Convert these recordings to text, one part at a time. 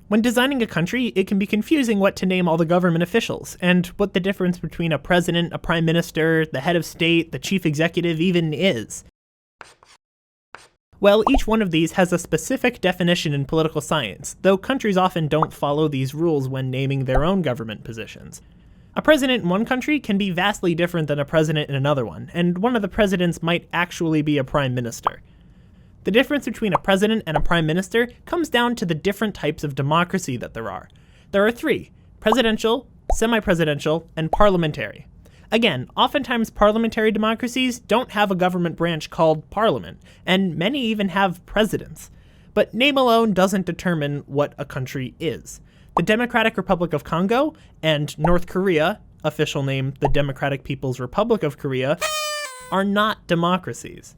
When designing a country, it can be confusing what to name all the government officials, and what the difference between a president, a prime minister, the head of state, the chief executive even is. Well, each one of these has a specific definition in political science, though countries often don't follow these rules when naming their own government positions. A president in one country can be vastly different than a president in another one, and one of the presidents might actually be a prime minister. The difference between a president and a prime minister comes down to the different types of democracy that there are. There are three: presidential, semi-presidential, and parliamentary. Again, oftentimes parliamentary democracies don't have a government branch called parliament, and many even have presidents. But name alone doesn't determine what a country is. The Democratic Republic of Congo and North Korea, official name the Democratic People's Republic of Korea, are not democracies.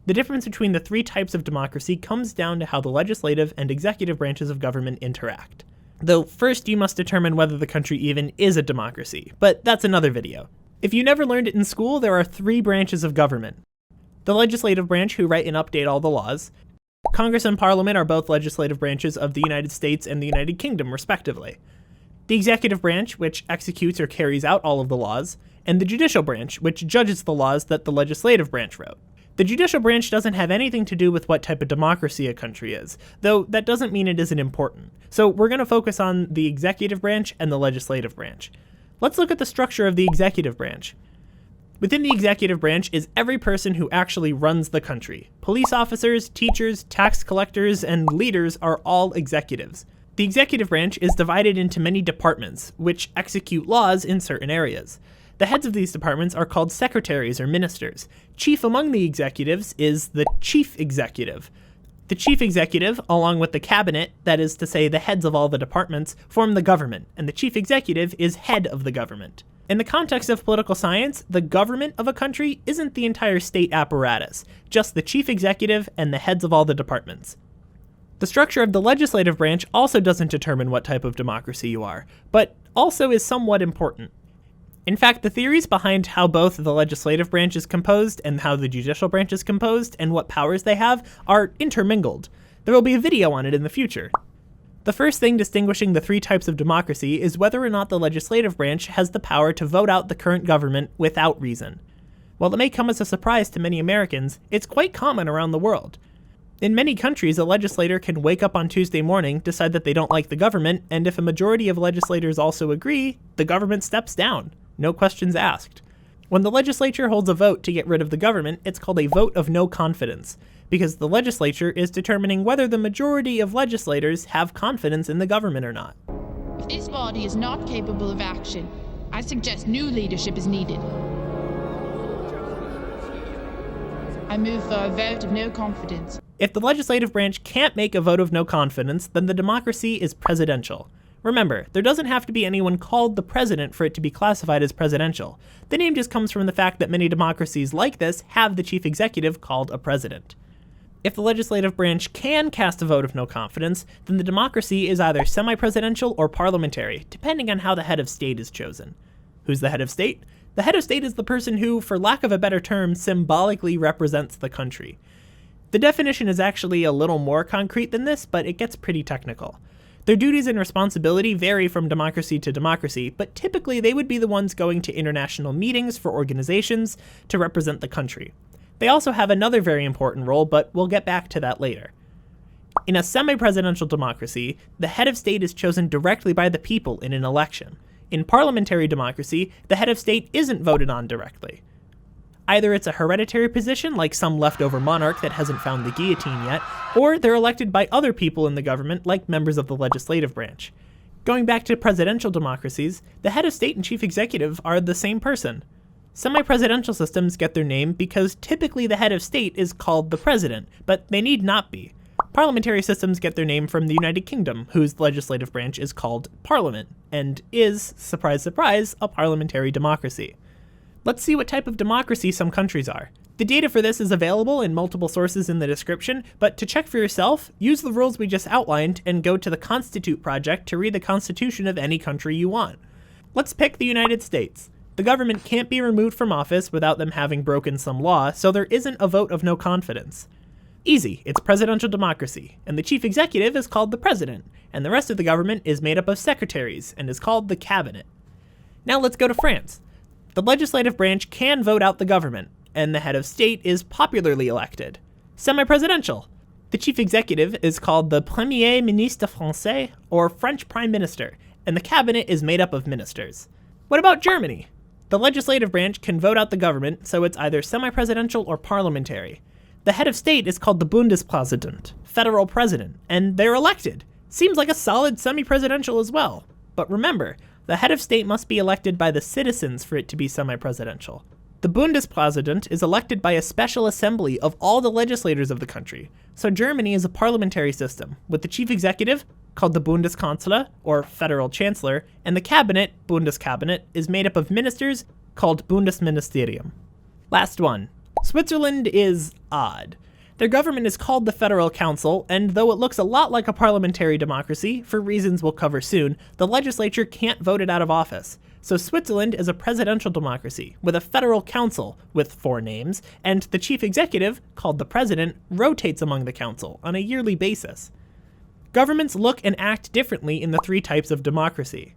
The difference between the three types of democracy comes down to how the legislative and executive branches of government interact. Though first you must determine whether the country even is a democracy, but that's another video. If you never learned it in school, there are three branches of government. The legislative branch, who write and update all the laws. Congress and Parliament are both legislative branches of the United States and the United Kingdom, respectively. The executive branch, which executes or carries out all of the laws, and the judicial branch, which judges the laws that the legislative branch wrote. The judicial branch doesn't have anything to do with what type of democracy a country is, though that doesn't mean it isn't important. So we're going to focus on the executive branch and the legislative branch. Let's look at the structure of the executive branch. Within the executive branch is every person who actually runs the country. Police officers, teachers, tax collectors, and leaders are all executives. The executive branch is divided into many departments, which execute laws in certain areas. The heads of these departments are called secretaries or ministers. Chief among the executives is the chief executive. The chief executive, along with the cabinet, that is to say the heads of all the departments, form the government, and the chief executive is head of the government. In the context of political science, the government of a country isn't the entire state apparatus, just the chief executive and the heads of all the departments. The structure of the legislative branch also doesn't determine what type of democracy you are, but also is somewhat important. In fact, the theories behind how both the legislative branch is composed and how the judicial branch is composed and what powers they have are intermingled. There will be a video on it in the future. The first thing distinguishing the three types of democracy is whether or not the legislative branch has the power to vote out the current government without reason. While it may come as a surprise to many Americans, it's quite common around the world. In many countries, a legislator can wake up on Tuesday morning, decide that they don't like the government, and if a majority of legislators also agree, the government steps down. No questions asked. When the legislature holds a vote to get rid of the government, it's called a vote of no confidence, because the legislature is determining whether the majority of legislators have confidence in the government or not. If this body is not capable of action, I suggest new leadership is needed. I move for a vote of no confidence. If the legislative branch can't make a vote of no confidence, then the democracy is presidential. Remember, there doesn't have to be anyone called the president for it to be classified as presidential. The name just comes from the fact that many democracies like this have the chief executive called a president. If the legislative branch can cast a vote of no confidence, then the democracy is either semi-presidential or parliamentary, depending on how the head of state is chosen. Who's the head of state? The head of state is the person who, for lack of a better term, symbolically represents the country. The definition is actually a little more concrete than this, but it gets pretty technical. Their duties and responsibility vary from democracy to democracy, but typically they would be the ones going to international meetings for organizations to represent the country. They also have another very important role, but we'll get back to that later. In a semi-presidential democracy, the head of state is chosen directly by the people in an election. In parliamentary democracy, the head of state isn't voted on directly. Either it's a hereditary position, like some leftover monarch that hasn't found the guillotine yet, or they're elected by other people in the government, like members of the legislative branch. Going back to presidential democracies, the head of state and chief executive are the same person. Semi-presidential systems get their name because typically the head of state is called the president, but they need not be. Parliamentary systems get their name from the United Kingdom, whose legislative branch is called Parliament, and is, surprise surprise, a parliamentary democracy. Let's see what type of democracy some countries are. The data for this is available in multiple sources in the description, but to check for yourself, use the rules we just outlined and go to the Constitute project to read the constitution of any country you want. Let's pick the United States. The government can't be removed from office without them having broken some law, so there isn't a vote of no confidence. Easy, it's presidential democracy, and the chief executive is called the president, and the rest of the government is made up of secretaries and is called the cabinet. Now let's go to France. The legislative branch can vote out the government, and the head of state is popularly elected. Semi-presidential. The chief executive is called the Premier Ministre Français, or French Prime Minister, and the cabinet is made up of ministers. What about Germany? The legislative branch can vote out the government, so it's either semi-presidential or parliamentary. The head of state is called the Bundespräsident, federal president, and they're elected. Seems like a solid semi-presidential as well. But remember, the head of state must be elected by the citizens for it to be semi-presidential. The Bundespräsident is elected by a special assembly of all the legislators of the country. So Germany is a parliamentary system, with the chief executive, called the Bundeskanzler, or federal chancellor, and the cabinet, Bundescabinet, is made up of ministers, called Bundesministerium. Last one. Switzerland is odd. Their government is called the Federal Council, and though it looks a lot like a parliamentary democracy, for reasons we'll cover soon, the legislature can't vote it out of office. So Switzerland is a presidential democracy, with a federal council with 4 names, and the chief executive, called the president, rotates among the council on a yearly basis. Governments look and act differently in the 3 types of democracy.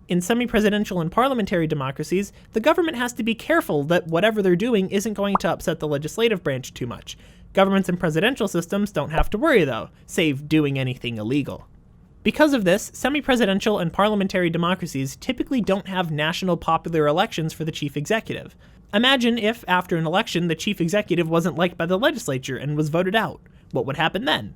In semi-presidential and parliamentary democracies, the government has to be careful that whatever they're doing isn't going to upset the legislative branch too much. Governments in presidential systems don't have to worry though, save doing anything illegal. Because of this, semi-presidential and parliamentary democracies typically don't have national popular elections for the chief executive. Imagine if, after an election, the chief executive wasn't liked by the legislature and was voted out. What would happen then?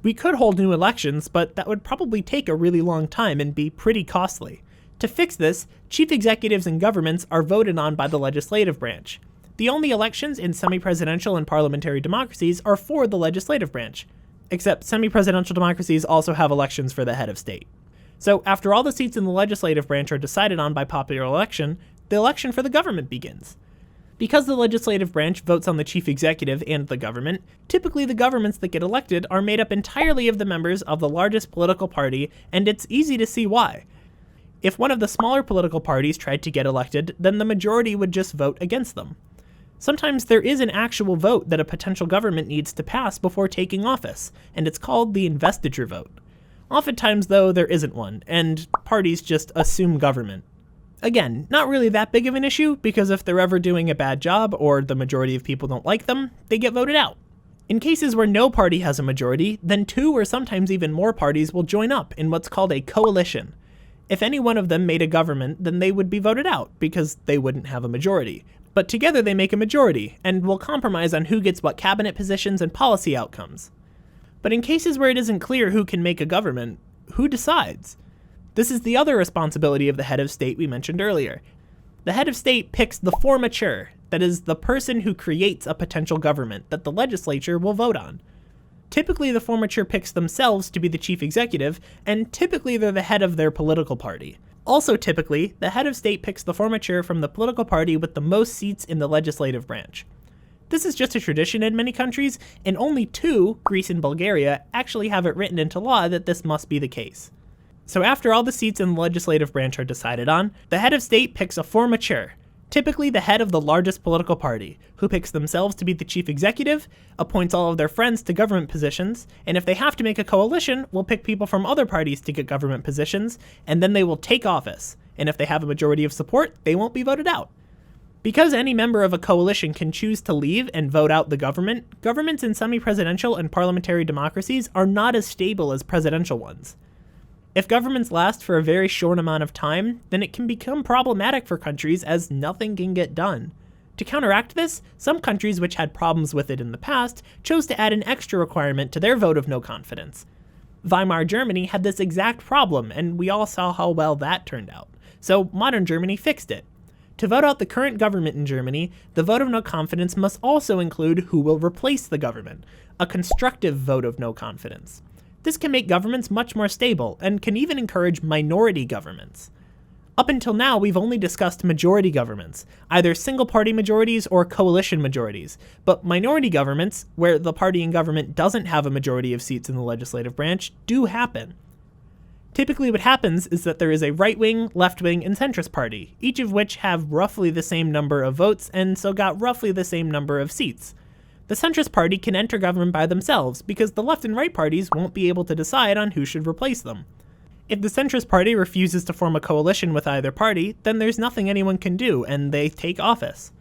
We could hold new elections, but that would probably take a really long time and be pretty costly. To fix this, chief executives and governments are voted on by the legislative branch. The only elections in semi-presidential and parliamentary democracies are for the legislative branch. Except semi-presidential democracies also have elections for the head of state. So after all the seats in the legislative branch are decided on by popular election, the election for the government begins. Because the legislative branch votes on the chief executive and the government, typically the governments that get elected are made up entirely of the members of the largest political party, and it's easy to see why. If one of the smaller political parties tried to get elected, then the majority would just vote against them. Sometimes there is an actual vote that a potential government needs to pass before taking office, and it's called the Investiture Vote. Oftentimes, though, there isn't one, and parties just assume government. Again, not really that big of an issue, because if they're ever doing a bad job, or the majority of people don't like them, they get voted out. In cases where no party has a majority, then 2 or sometimes even more parties will join up in what's called a coalition. If any one of them made a government, then they would be voted out, because they wouldn't have a majority. But together they make a majority, and will compromise on who gets what cabinet positions and policy outcomes. But in cases where it isn't clear who can make a government, who decides? This is the other responsibility of the head of state we mentioned earlier. The head of state picks the formateur, that is, the person who creates a potential government that the legislature will vote on. Typically the formateur picks themselves to be the chief executive, and typically they're the head of their political party. Also typically, the head of state picks the formateur from the political party with the most seats in the legislative branch. This is just a tradition in many countries, and only 2, Greece and Bulgaria, actually have it written into law that this must be the case. So after all the seats in the legislative branch are decided on, the head of state picks a formateur, typically the head of the largest political party, who picks themselves to be the chief executive, appoints all of their friends to government positions, and if they have to make a coalition, will pick people from other parties to get government positions, and then they will take office, and if they have a majority of support, they won't be voted out. Because any member of a coalition can choose to leave and vote out the government, governments in semi-presidential and parliamentary democracies are not as stable as presidential ones. If governments last for a very short amount of time, then it can become problematic for countries as nothing can get done. To counteract this, some countries which had problems with it in the past chose to add an extra requirement to their vote of no confidence. Weimar Germany had this exact problem, and we all saw how well that turned out. So modern Germany fixed it. To vote out the current government in Germany, the vote of no confidence must also include who will replace the government, a constructive vote of no confidence. This can make governments much more stable, and can even encourage minority governments. Up until now, we've only discussed majority governments, either single-party majorities or coalition majorities, but minority governments, where the party in government doesn't have a majority of seats in the legislative branch, do happen. Typically what happens is that there is a right-wing, left-wing, and centrist party, each of which have roughly the same number of votes and so got roughly the same number of seats. The centrist party can enter government by themselves because the left and right parties won't be able to decide on who should replace them. If the centrist party refuses to form a coalition with either party, then there's nothing anyone can do, and they take office.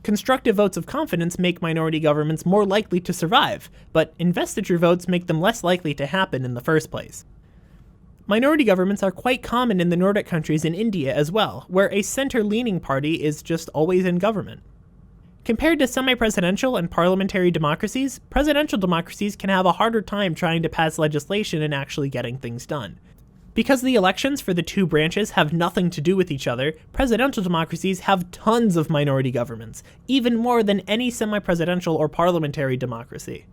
Constructive votes of confidence make minority governments more likely to survive, but investiture votes make them less likely to happen in the first place. Minority governments are quite common in the Nordic countries and India as well, where a center-leaning party is just always in government. Compared to semi-presidential and parliamentary democracies, presidential democracies can have a harder time trying to pass legislation and actually getting things done. Because the elections for the two branches have nothing to do with each other, presidential democracies have tons of minority governments, even more than any semi-presidential or parliamentary democracy,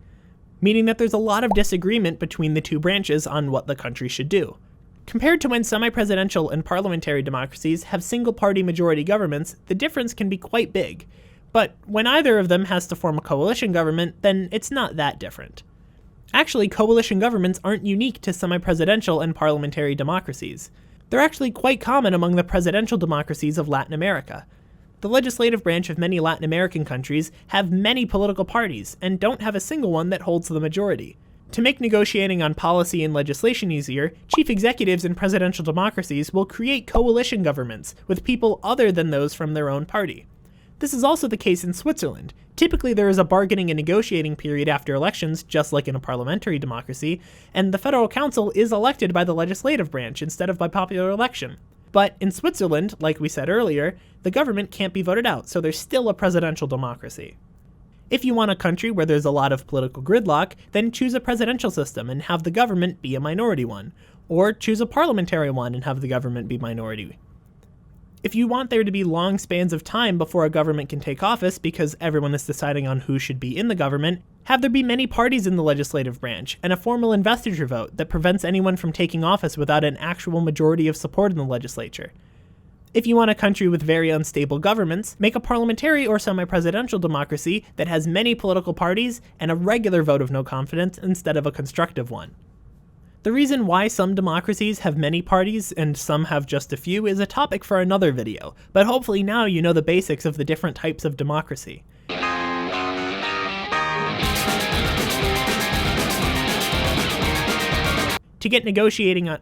meaning that there's a lot of disagreement between the two branches on what the country should do. Compared to when semi-presidential and parliamentary democracies have single-party majority governments, the difference can be quite big. But when either of them has to form a coalition government, then it's not that different. Actually, coalition governments aren't unique to semi-presidential and parliamentary democracies. They're actually quite common among the presidential democracies of Latin America. The legislative branch of many Latin American countries have many political parties and don't have a single one that holds the majority. To make negotiating on policy and legislation easier, chief executives in presidential democracies will create coalition governments with people other than those from their own party. This is also the case in Switzerland. Typically, there is a bargaining and negotiating period after elections, just like in a parliamentary democracy, and the federal council is elected by the legislative branch instead of by popular election. But in Switzerland, like we said earlier, the government can't be voted out, so there's still a presidential democracy. If you want a country where there's a lot of political gridlock, then choose a presidential system and have the government be a minority one, or choose a parliamentary one and have the government be minority. If you want there to be long spans of time before a government can take office because everyone is deciding on who should be in the government, have there be many parties in the legislative branch and a formal investiture vote that prevents anyone from taking office without an actual majority of support in the legislature. If you want a country with very unstable governments, make a parliamentary or semi-presidential democracy that has many political parties and a regular vote of no confidence instead of a constructive one. The reason why some democracies have many parties and some have just a few is a topic for another video, but hopefully now you know the basics of the different types of democracy. To get negotiating on